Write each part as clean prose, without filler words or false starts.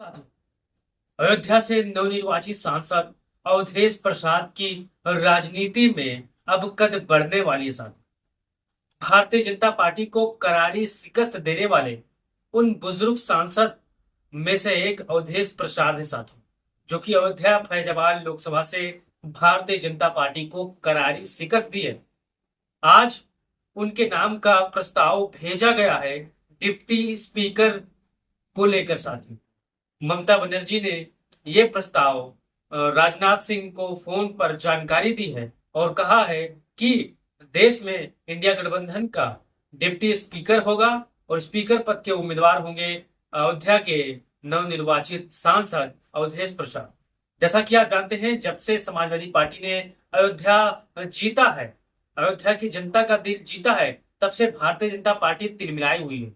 अयोध्या से नवनिर्वाचित सांसद अवधेश प्रसाद की राजनीति में अब कद बढ़ने वाली साथी। भारतीय जनता पार्टी को करारी शिकस्त देने वाले उन बुजुर्ग सांसद में से एक अवधेश प्रसाद है साथी, जो कि अयोध्या फैजाबाद लोकसभा से भारतीय जनता पार्टी को करारी शिकस्त दी है। आज उनके नाम का प्रस्ताव भेजा गया है डिप्टी स्पीकर को लेकर साथी। ममता बनर्जी ने ये प्रस्ताव राजनाथ सिंह को फोन पर जानकारी दी है और कहा है कि देश में इंडिया गठबंधन का डिप्टी स्पीकर होगा और स्पीकर पद के उम्मीदवार होंगे अयोध्या के नवनिर्वाचित सांसद अवधेश प्रसाद। जैसा कि आप जानते हैं, जब से समाजवादी पार्टी ने अयोध्या जीता है, अयोध्या की जनता का दिल जीता है, तब से भारतीय जनता पार्टी तिलमिलाई हुई है।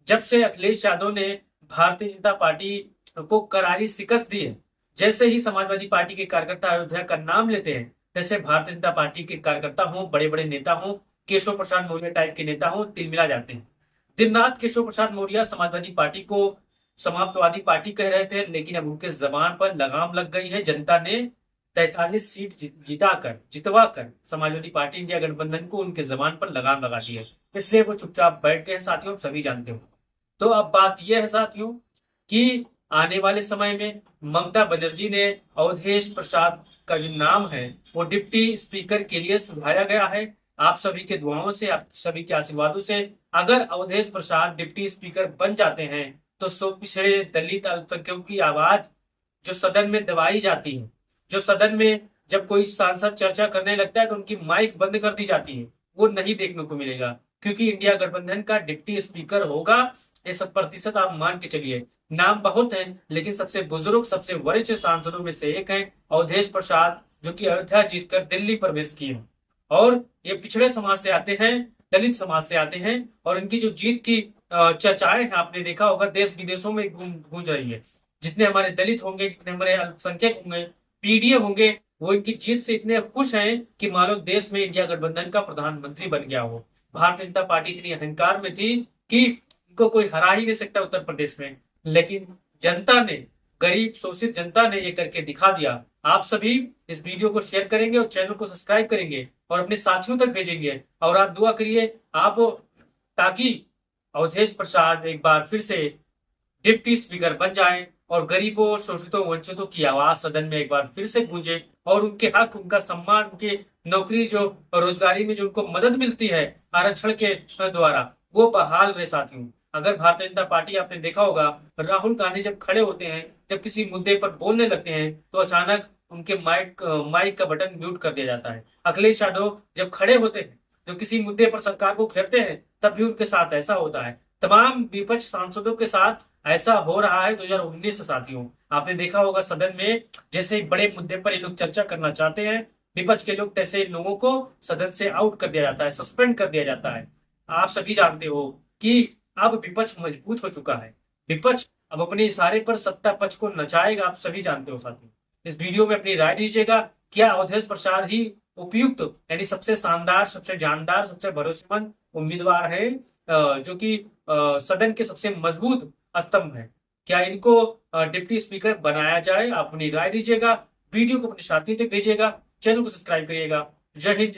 जब से अखिलेश यादव ने भारतीय जनता पार्टी को करारी शिकस्त दी है, जैसे ही समाजवादी पार्टी के कार्यकर्ता अयोध्या का नाम लेते हैं, जैसे भारतीय जनता पार्टी के कार्यकर्ता हो, बड़े बड़े नेता हो, केशव प्रसाद मौर्य टाइप के नेता हो, तिलमिला जाते हैं। दिन रात केशव प्रसाद मौर्य समाजवादी पार्टी को समाप्तवादी पार्टी कह रहे थे, लेकिन अब उनके जबान पर लगाम लग गई है। जनता ने 43 सीट जितवा कर समाजवादी पार्टी इंडिया गठबंधन को उनके जबान पर लगाम लगा दी है, इसलिए वो चुपचाप बैठ गए हैं साथियों, सभी जानते हो। तो अब बात यह है साथियों कि आने वाले समय में ममता बनर्जी ने अवधेश प्रसाद का जो नाम है वो डिप्टी स्पीकर के लिए सुझाया गया है। आप सभी के दुआओं से, आप सभी के आशीर्वादों से अगर अवधेश प्रसाद डिप्टी स्पीकर बन जाते हैं तो सो पिछड़े दलित अल्पसंख्यकों की आवाज जो सदन में दबाई जाती है, जो सदन में जब कोई सांसद चर्चा करने लगता है तो उनकी माइक बंद कर दी जाती है, वो नहीं देखने को मिलेगा, क्योंकि इंडिया गठबंधन का डिप्टी स्पीकर होगा। ये 100% आप मान के चलिए। नाम बहुत है, लेकिन सबसे बुजुर्ग, सबसे वरिष्ठ सांसदों में से एक है अवधेश प्रसाद, जो कि अयोध्या जीतकर दिल्ली प्रवेश किए हैं। और ये पिछड़े समाज से आते हैं, दलित समाज से आते हैं, और इनकी जो जीत की चर्चाएं हैं, आपने देखा होगा देश विदेशों में गूंज रही है। जितने हमारे दलित होंगे, जितने हमारे अल्पसंख्यक होंगे, पीडीए होंगे, वो इनकी जीत से इतने खुश हैं कि मानो देश में इंडिया गठबंधन का प्रधानमंत्री बन गया हो। भारतीय जनता पार्टी इतनी अहंकार में थी कि इनको कोई हरा ही नहीं सकता उत्तर प्रदेश में, लेकिन जनता ने, गरीब शोषित जनता ने ये करके दिखा दिया। आप सभी इस वीडियो को शेयर करेंगे और चैनल को सब्सक्राइब करेंगे और अपने साथियों तक भेजेंगे, और आप दुआ करिए आप, ताकि अवधेश प्रसाद एक बार फिर से डिप्टी स्पीकर बन जाएं और गरीबों, शोषितों, वंचितों की आवाज सदन में एक बार फिर से गूंजे और उनके हक, उनका सम्मान, उनके नौकरी, जो रोजगारी में जो उनको मदद मिलती है आरक्षण के द्वारा, वो बहाल रहे साथियों। अगर भारतीय जनता पार्टी, आपने देखा होगा राहुल गांधी जब खड़े होते हैं, जब किसी मुद्दे पर बोलने लगते हैं, तो अचानक उनके माइक का बटन म्यूट कर दिया जाता है। अखिलेश यादव जब खड़े होते हैं, जो किसी मुद्दे पर सरकार को घेरते हैं, तब भी उनके साथ ऐसा होता है। तमाम विपक्ष सांसदों के साथ ऐसा हो रहा है 2019 से साथियों। आपने देखा होगा सदन में जैसे एक बड़े मुद्दे पर ये लोग चर्चा करना चाहते हैं, विपक्ष के लोग, तैसे लोगों को सदन से आउट कर दिया जाता है, सस्पेंड कर दिया जाता है। आप सभी जानते हो कि अब विपक्ष मजबूत हो चुका है। विपक्ष अब अपने इशारे पर सत्ता पक्ष को नचाएगा, आप सभी जानते हो साथियों। इस वीडियो में अपनी राय दीजिएगा, क्या अवधेश प्रसाद ही उपयुक्त, यानी सबसे शानदार, सबसे जानदार, सबसे भरोसेमंद उम्मीदवार है, जो कि सदन के सबसे मजबूत स्तंभ है? क्या इनको डिप्टी स्पीकर बनाया जाए? आप अपनी राय दीजिएगा, वीडियो को अपने साथी तक भेजिएगा, चैनल को सब्सक्राइब करिएगा। जय हिंद।